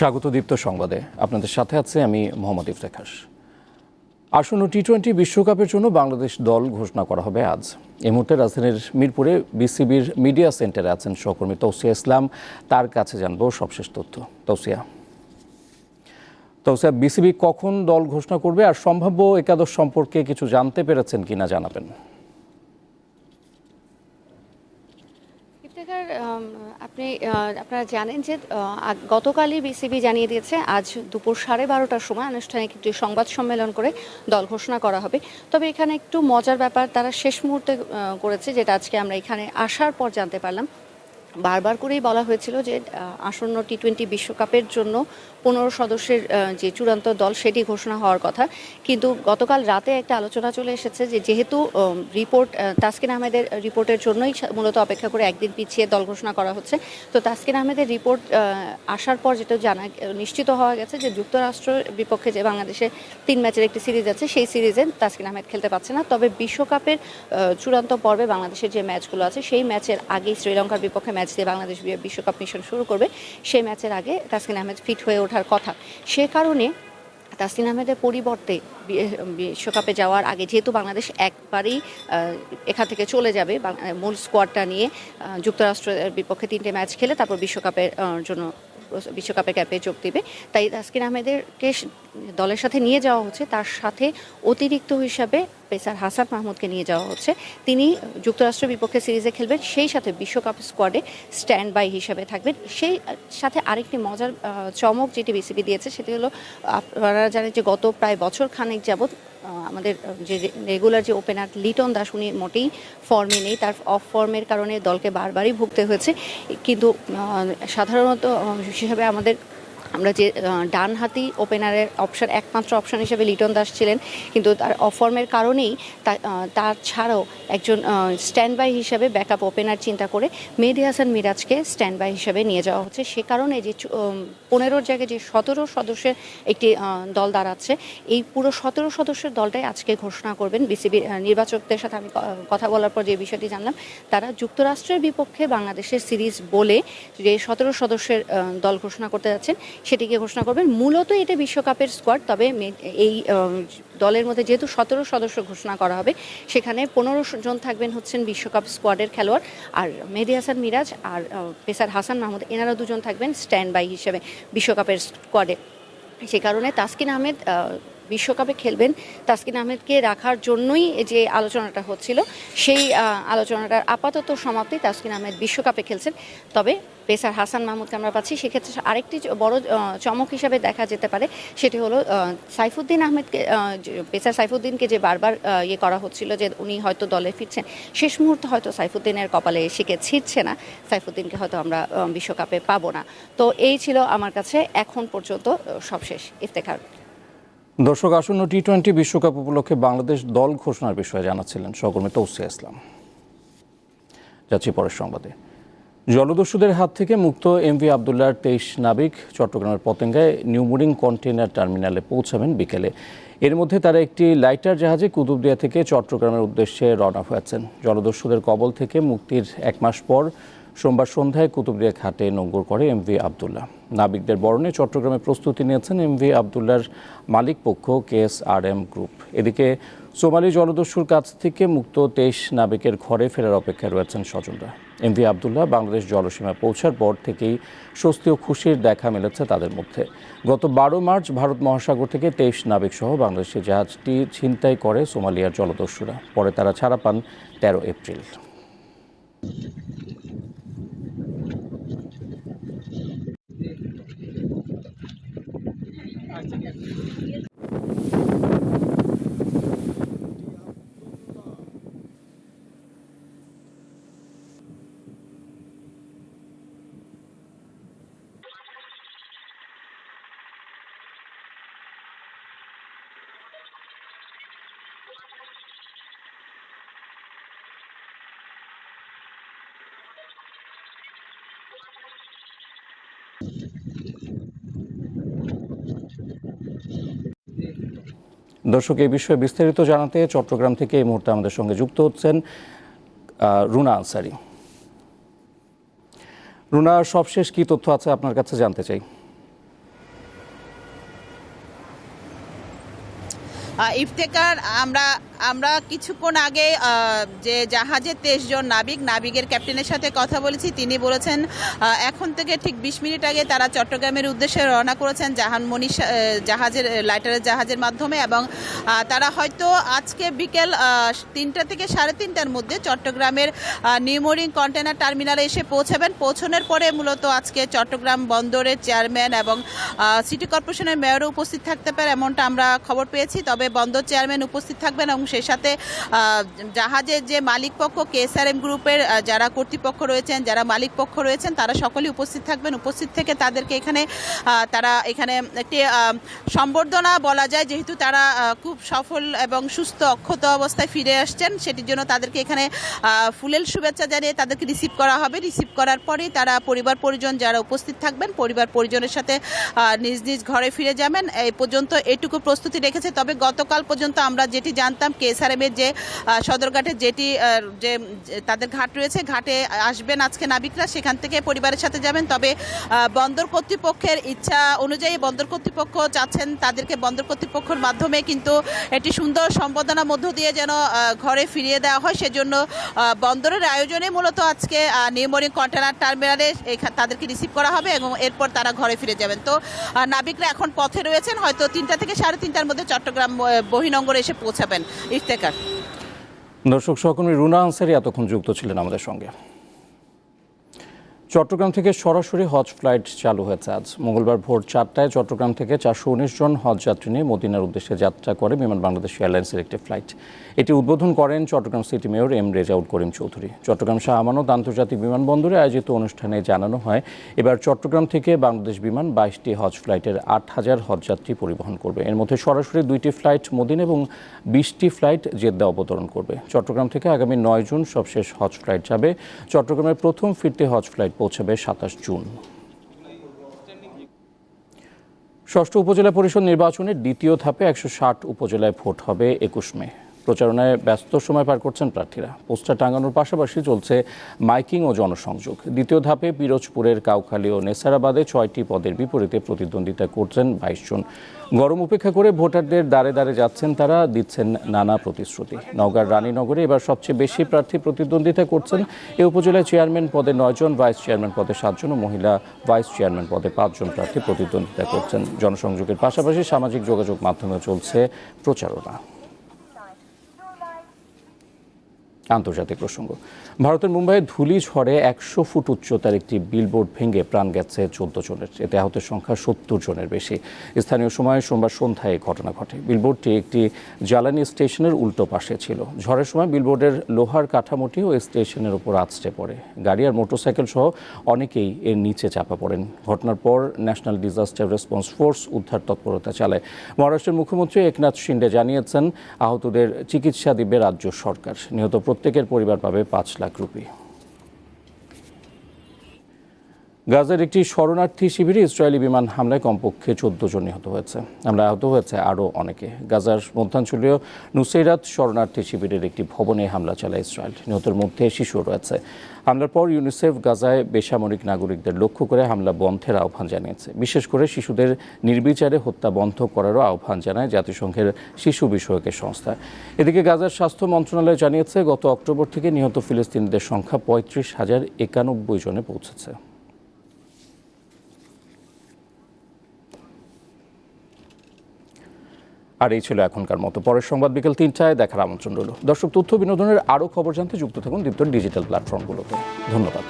স্বাগত দীপ্ত সংবাদে আপনাদের সাথে আছে আমি মোহাম্মদ ইফতেখার। আসন্ন টি-20 বিশ্বকাপের জন্য বাংলাদেশ দল ঘোষণা করা হবে আজ। এই মুহূর্তে রাজধানীর মিরপুরে বিসিবির মিডিয়া সেন্টারে আছেন সহকর্মী তৌসিয়া ইসলাম। তার কাছে জানবো সবশেষ তথ্য। তৌসিয়া, বিসিবি কখন দল ঘোষণা করবে আর সম্ভাব্য একাদশ সম্পর্কে কিছু জানতে পেরেছেন কিনা জানাবেন। আপনারা জানেন যে গতকালই বিসিবি জানিয়ে দিয়েছে আজ দুপুর 12:30টার সময় আনুষ্ঠানিক একটি সংবাদ সম্মেলন করে দল ঘোষণা করা হবে। তবে এখানে একটু মজার ব্যাপার তারা শেষ মুহূর্তে করেছে, যেটা আজকে আমরা এখানে আসার পর জানতে পারলাম। বারবার করেই বলা হয়েছিল যে আসন্ন টি-20 বিশ্বকাপের জন্য 15 সদস্যের যে চূড়ান্ত দল সেটি ঘোষণা হওয়ার কথা, কিন্তু গতকাল রাতে একটা আলোচনা চলে এসেছে যে যেহেতু রিপোর্ট তাসকিন আহমেদের রিপোর্টের জন্যই মূলত অপেক্ষা করে একদিন পিছিয়ে দল ঘোষণা করা হচ্ছে। তো তাসকিন আহমেদের রিপোর্ট আসার পর যেটা নিশ্চিত হওয়া গেছে যে যুক্তরাষ্ট্রের বিপক্ষে যে বাংলাদেশের 3 ম্যাচের একটি সিরিজ আছে সেই সিরিজে তাসকিন আহমেদ খেলতে পারছে না। তবে বিশ্বকাপের চূড়ান্ত পর্বে বাংলাদেশের যে ম্যাচগুলো আছে সেই ম্যাচের আগেই শ্রীলঙ্কার বিপক্ষে ম্যাচ দিয়ে বাংলাদেশ বিশ্বকাপ মিশন শুরু করবে। সেই ম্যাচের আগে তাসকিন আহমেদ ফিট হয়ে ওঠার কথা। সে কারণে তাসকিন আহমেদের পরিবর্তে বিশ্বকাপে যাওয়ার আগে যেহেতু বাংলাদেশ একবারেই এখান থেকে চলে যাবে মূল স্কোয়াডটা নিয়ে, যুক্তরাষ্ট্রের বিপক্ষে 3টে ম্যাচ খেলে তারপর বিশ্বকাপের ক্যাম্পে যোগ দেবে, তাই তাসকিন আহমেদকে দলের সাথে নিয়ে যাওয়া হচ্ছে। তার সাথে অতিরিক্ত হিসাবে পেসার হাসান মাহমুদকে নিয়ে যাওয়া হচ্ছে। তিনি যুক্তরাষ্ট্রের বিপক্ষে সিরিজে খেলবেন, সেই সাথে বিশ্বকাপ স্কোয়াডে স্ট্যান্ড বাই হিসাবে থাকবেন। সেই সাথে আরেকটি মজার চমক যেটি বিসিবি দিয়েছে সেটি হলো, আপনারা জানেন যে গত প্রায় বছর খানেক যাবৎ আমাদের যে রেগুলার যে ওপেনার লিটন দাস উনি মোটেই ফর্মে নেই। তার অফ ফর্মের কারণে দলকে বারবারই ভুগতে হয়েছে। কিন্তু সাধারণত হিসাবে আমরা যে ডানহাতি ওপেনারের একমাত্র অপশন হিসেবে লিটন দাস ছিলেন, কিন্তু তার অফ ফর্মের কারণেই তার ছাড়াও একজন স্ট্যান্ড বাই হিসাবে ব্যাকআপ ওপেনার চিন্তা করে মেহেদী হাসান মিরাজকে স্ট্যান্ড বাই হিসাবে নিয়ে যাওয়া হচ্ছে। সে কারণে যে 15-র জায়গায় যে 17 সদস্যের একটি দল দাঁড়াচ্ছে, এই পুরো 17 সদস্যের দলটাই আজকে ঘোষণা করবেন বিসিবির নির্বাচকদের সাথে আমি কথা বলার পর যে বিষয়টি জানলাম, তারা যুক্তরাষ্ট্রের বিপক্ষে বাংলাদেশের সিরিজ বলে যে 17 সদস্যের দল ঘোষণা করতে যাচ্ছেন সেটিকে ঘোষণা করবেন। মূলত এটা বিশ্বকাপের স্কোয়াড, তবে এই দলের মধ্যে যেহেতু 17 সদস্য ঘোষণা করা হবে, সেখানে 15 জন থাকবেন হচ্ছেন বিশ্বকাপ স্কোয়াডের খেলোয়াড়, আর মেহেদী হাসান মিরাজ আর পেসার হাসান মাহমুদ এনারা দুজন থাকবেন স্ট্যান্ড বাই হিসেবে বিশ্বকাপের স্কোয়াডে। সে কারণে তাসকিন আহমেদ বিশ্বকাপে খেলবেন, তাসকিন আহমেদকে রাখার জন্যই যে আলোচনাটা হচ্ছিল সেই আলোচনাটার আপাতত সমাপ্তি। তাসকিন আহমেদ বিশ্বকাপে খেলছেন, তবে পেসার হাসান মাহমুদকে আমরা পাচ্ছি। সেক্ষেত্রে আরেকটি বড় চমক হিসাবে দেখা যেতে পারে, সেটি হলো সাইফুদ্দিন আহমেদকে, পেসার সাইফুদ্দিনকে যে বারবার করা হচ্ছিল যে উনি হয়তো দলে ফিরছেন, শেষ মুহূর্তে হয়তো সাইফুদ্দিনের কপালে শিখে ছিটছে না, সাইফুদ্দিনকে হয়তো আমরা বিশ্বকাপে পাবো না। তো এই ছিল আমার কাছে এখন পর্যন্ত সবশেষ। ইফতেখার। দর্শক, আসন্ন টি-20 বিশ্বকাপ উপলক্ষে বাংলাদেশ দল ঘোষণার বিষয়ে জানাচ্ছিলেন সহকর্মী তৌসিয়া ইসলাম। যাচ্ছি পরের সংবাদে। জলদস্যুদের হাত থেকে মুক্ত এমভি আবদুল্লাহর 23 নাবিক চট্টগ্রামের পতেঙ্গায় নিউমুরিং কন্টেইনার টার্মিনালে পৌঁছাবেন বিকেলে। এর মধ্যে তারা একটি লাইটার জাহাজে কুতুবদিয়া থেকে চট্টগ্রামের উদ্দেশ্যে রওনা হয়েছেন। জলদস্যুদের কবল থেকে মুক্তির 1 মাস পর সোমবার সন্ধ্যায় কুতুবদিয়া ঘাটে নোঙর করে এমভি আবদুল্লাহ। নাবিকদের বরণে চট্টগ্রামে প্রস্তুতি নিয়েছেন এমভি আবদুল্লাহর মালিক পক্ষ KSRM গ্রুপ। এদিকে সোমালি জলদস্যুর কাছ থেকে মুক্ত 23 নাবিকের ঘরে ফেরার অপেক্ষায় রয়েছেন স্বজনরা। এমভি আবদুল্লাহ বাংলাদেশ জলসীমায় পৌঁছার পর থেকেই স্বস্তি ও খুশির দেখা মিলেছে তাদের মধ্যে। গত 12 মার্চ ভারত মহাসাগর থেকে 23 নাবিক সহ বাংলাদেশের জাহাজটি ছিনতাই করে সোমালিয়ার জলদস্যুরা। পরে তারা ছাড়া পান 13 এপ্রিল। দর্শক, এই বিষয়ে বিস্তারিত জানাতে চট্টগ্রাম থেকে এই মুহূর্তে আমাদের সঙ্গে যুক্ত হচ্ছেন রুনা আনসারি। রুনা, সবশেষ কি তথ্য আছে আপনার কাছে জানতে চাই। ইফতেখার, আমরা কিছুক্ষণ আগে যে জাহাজের 23 জন নাবিকের ক্যাপ্টেনের সাথে কথা বলেছি। তিনি বলেছেন এখন থেকে ঠিক 20 মিনিট আগে তারা চট্টগ্রামের উদ্দেশ্যে রওনা করেছেন জাহানমণি জাহাজের লাইটারের জাহাজের মাধ্যমে, এবং তারা হয়তো আজকে বিকেল 3টা থেকে 3:30টার মধ্যে চট্টগ্রামের নিউ মোরিং কন্টেনার টার্মিনালে এসে পৌঁছানোর পরে মূলত আজকে চট্টগ্রাম বন্দরের চেয়ারম্যান এবং সিটি কর্পোরেশনের মেয়রও উপস্থিত থাকতে পারে এমনটা আমরা খবর পেয়েছি। তবে বন্দর চেয়ারম্যান উপস্থিত থাকবেন এবং সেই সাথে জাহাজের যে মালিক পক্ষ কেএসআরএম গ্রুপের যারা কর্তৃপক্ষ রয়েছেন, যারা মালিক পক্ষ রয়েছেন, তারা সকলেই উপস্থিত থাকবেন। উপস্থিত থেকে তাদেরকে তারা এখানে একটি সম্বর্ধনা বলা যায়, যেহেতু তারা খুব সফল এবং সুস্থ অক্ষত অবস্থায় ফিরে আসছেন, সেটির জন্য তাদেরকে এখানে ফুলেল শুভেচ্ছা জানিয়ে তাদেরকে রিসিভ করা হবে। রিসিভ করার পরেই তারা পরিবার পরিজন যারা উপস্থিত থাকবেন, পরিবার পরিজনের সাথে নিজ নিজ ঘরে ফিরে যাবেন। এই পর্যন্ত এটুকু প্রস্তুতি রেখেছে। তবে গতকাল পর্যন্ত আমরা যেটি জানতাম, কেএসআরএমের যে সদরঘাটে যে তাদের ঘাট রয়েছে, ঘাটে আসবেন আজকে নাবিকরা, সেখান থেকে পরিবারের সাথে যাবেন। তবে বন্দর কর্তৃপক্ষের ইচ্ছা অনুযায়ী বন্দর কর্তৃপক্ষ চাচ্ছেন তাদেরকে বন্দর কর্তৃপক্ষের মাধ্যমে কিন্তু একটি সুন্দর সম্বর্ধনার মধ্য দিয়ে যেন ঘরে ফিরিয়ে দেওয়া হয়। সেজন্য বন্দরের আয়োজনে মূলত আজকে নিউ মোরিং কন্টেনার টার্মিনালে তাদেরকে রিসিভ করা হবে এবং এরপর তারা ঘরে ফিরে যাবেন। তো নাবিকরা এখন পথে রয়েছেন, হয়তো 3টা থেকে 3:30টার মধ্যে চট্টগ্রাম বহিনঙ্গরে এসে পৌঁছাবেন। ইফতেখার। দর্শক সহকর্মী রুনা আনসারী এতক্ষণ যুক্ত ছিলেন আমাদের সঙ্গে। চট্টগ্রাম থেকে সরাসরি হজ ফ্লাইট চালু হয়েছে আজ মঙ্গলবার ভোর 4টায়। চট্টগ্রাম থেকে 419 জন হজ যাত্রী নিয়ে মদিনার উদ্দেশ্যে যাত্রা করে বিমান বাংলাদেশ এয়ারলাইন্সের একটি ফ্লাইট। এটি উদ্বোধন করেন Chattogram city mayor M Rezaul Karim Chowdhury. Chattogram Shah Amanat আন্তর্জাতিক বিমানবন্দরে আয়োজিত অনুষ্ঠানে জানানো হয়, এবার চট্টগ্রাম থেকে বাংলাদেশ বিমান 22টি হজ ফ্লাইটের 8,000 হজযাত্রী পরিবহন করবে। এর মধ্যে সরাসরি 2টি ফ্লাইট মদিনা এবং 20টি ফ্লাইট জেদ্দা অবতরণ করবে। চট্টগ্রাম থেকে আগামী 9 জুন সবশেষ হজ ফ্লাইট যাবে। চট্টগ্রামের প্রথম ফিরতি হজ ফ্লাইট পৌঁছাবে 27 জুন। ষষ্ঠ উপজেলা পরিষদ নির্বাচনের দ্বিতীয় ধাপে 160 উপজেলায় ভোট হবে 21 মে। প্রচারণায় ব্যস্ত সময় পার করছেন প্রার্থীরা। পোস্টার টাঙানোর পাশাপাশি চলছে মাইকিং ও জনসংযোগ। দ্বিতীয় ধাপে পিরোজপুরের কাউখালী ও নেসারাবাদে 6টি পদের বিপরীতে প্রতিদ্বন্দ্বিতা করছেন 22 জন। গরম উপেক্ষা করে ভোটারদের দ্বারে দ্বারে যাচ্ছেন তারা, দিচ্ছেন নানা প্রতিশ্রুতি। নওগাঁর রানীনগরে এবার সবচেয়ে বেশি প্রার্থী প্রতিদ্বন্দ্বিতা করছেন। এ উপজেলায় চেয়ারম্যান পদে 9 জন, ভাইস চেয়ারম্যান পদে 7 জন ও মহিলা ভাইস চেয়ারম্যান পদে 5 জন প্রার্থী প্রতিদ্বন্দ্বিতা করছেন। জনসংযোগের পাশাপাশি সামাজিক যোগাযোগ মাধ্যমে চলছে প্রচারণা। আন্তর্জাতিক প্রসঙ্গ। ভারতের মুম্বাইয়ে ধূলি ঝড়ে 100 ফুট উচ্চতার একটি বিলবোর্ড ভেঙে প্রাণ গেছে 14 জনের। এতে আহতের সংখ্যা 70 জনের বেশি। স্থানীয় সময় সোমবার সন্ধ্যায় ঘটনা ঘটে। বিলবোর্ডটি একটি জ্বালানি স্টেশনের উল্টো পাশে ছিল। ঝড়ের সময় বিলবোর্ডের লোহার কাঠামোটি ও স্টেশনের উপর আছড়ে পড়ে। গাড়ি আর মোটরসাইকেল সহ অনেকেই এর নিচে চাপা পড়েন। ঘটনার পর ন্যাশনাল ডিজাস্টার রেসপন্স ফোর্স উদ্ধার তৎপরতা চালায়। মহারাষ্ট্রের মুখ্যমন্ত্রী একনাথ শিন্ডে জানিয়েছেন, আহতদের চিকিৎসা দিবে রাজ্য সরকার। নিহত প্রত্যেকের পরিবার পাবে 5 লাখ রুপি। গাজার একটি শরণার্থী শিবিরে ইসরায়েলি বিমান হামলায় কমপক্ষে 14 জন নিহত হয়েছে। হামলায় আহত হয়েছে আরও অনেকে। গাজার মধ্যাঞ্চলীয় নুসেইরাত শরণার্থী শিবিরের একটি ভবনে হামলা চালায় ইসরায়েল। নিহতের মধ্যে শিশুও রয়েছে। হামলার পর ইউনিসেফ গাজায় বেসামরিক নাগরিকদের লক্ষ্য করে হামলা বন্ধের আহ্বান জানিয়েছে। বিশেষ করে শিশুদের নির্বিচারে হত্যা বন্ধ করারও আহ্বান জানায় জাতিসংঘের শিশু বিষয়ক সংস্থা। এদিকে গাজার স্বাস্থ্য মন্ত্রণালয় জানিয়েছে, গত অক্টোবর থেকে নিহত ফিলিস্তিনিদের সংখ্যা 35,091 জনে পৌঁছেছে। আর এই ছিল এখনকার মতো। পরের সংবাদ বিকেল 3টায় দেখার আমন্ত্রণ রইল। দর্শক, তথ্য বিনোদনের আরও খবর জানতে যুক্ত থাকুন দীপ্তর ডিজিটাল প্ল্যাটফর্মগুলোতে। ধন্যবাদ।